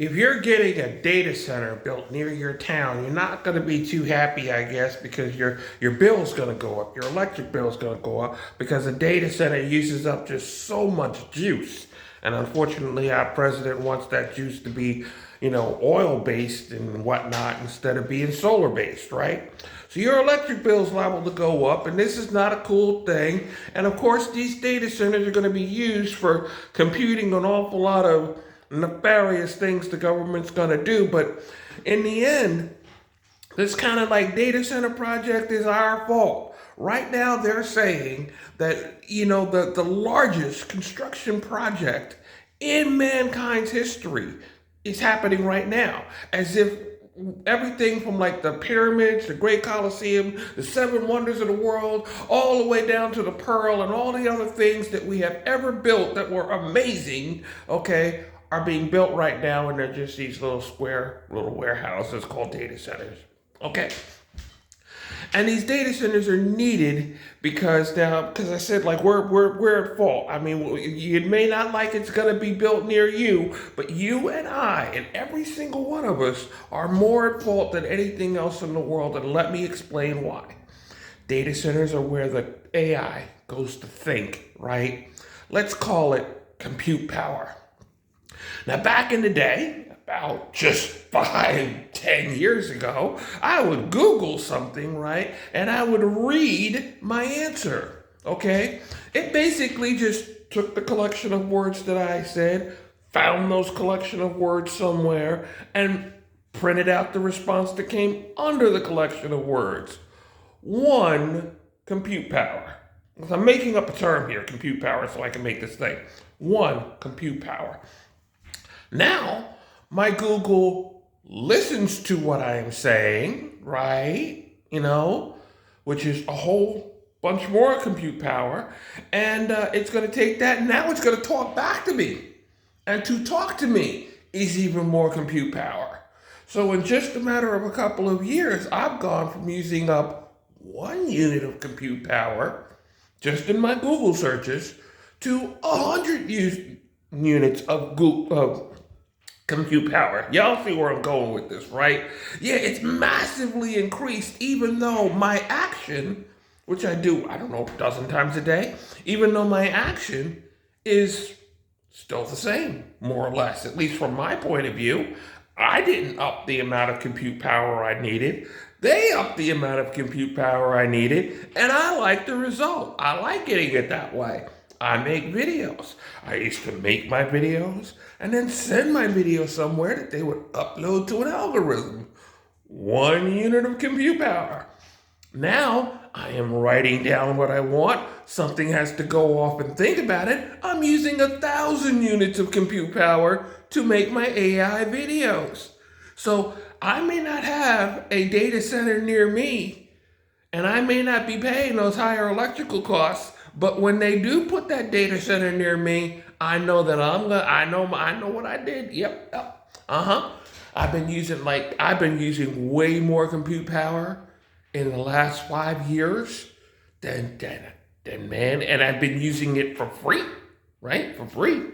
If you're getting a data center built near your town, you're not going to be too happy, I guess, because your bill's going to go up. Your electric bill's going to go up because a data center uses up just so much juice. And unfortunately, our president wants that juice to be, oil based and whatnot instead of being solar based, right? So your electric bill is liable to go up, and this is not a cool thing. And of course, these data centers are going to be used for computing an awful lot of nefarious things the government's going to do. But in the end, this kind of like data center project is our fault. Right now, they're saying that, the largest construction project in mankind's history is happening right now, as if everything from like the pyramids, the Great Colosseum, the seven wonders of the world, all the way down to the Pearl and all the other things that we have ever built that were amazing, okay, are being built right now, and they're just these little square little warehouses called data centers. Okay. And these data centers are needed because I said, like, we're at fault. I mean, you may not like it's going to be built near you, but you and I and every single one of us are more at fault than anything else in the world. And let me explain why. Data centers are where the AI goes to think, right? Let's call it compute power. Now, back in the day, about just 5-10 years ago, I would Google something, right? And I would read my answer, okay? It basically just took the collection of words that I said, found those collection of words somewhere, and printed out the response that came under the collection of words. One, compute power. I'm making up a term here, compute power, so I can make this thing. One, compute power. Now, my Google listens to what I am saying, right? Which is a whole bunch more compute power. And it's going to take that. Now it's going to talk back to me. And to talk to me is even more compute power. So in just a matter of a couple of years, I've gone from using up 1 unit of compute power just in my Google searches to 100 units of compute power. Y'all see where I'm going with this, right? Yeah, it's massively increased, even though my action, which I do, I don't know, a dozen times a day, even though my action is still the same, more or less, at least from my point of view. I didn't up the amount of compute power I needed. They upped the amount of compute power I needed, and I like the result. I like getting it that way. I make videos. I used to make my videos and then send my videos somewhere that they would upload to an algorithm. 1 unit of compute power. Now I am writing down what I want. Something has to go off and think about it. I'm using 1,000 units of compute power to make my AI videos. So I may not have a data center near me, and I may not be paying those higher electrical costs. But when they do put that data center near me, I know that I know what I did. Yep. I've been using way more compute power in the last 5 years than man, and I've been using it for free, right? For free.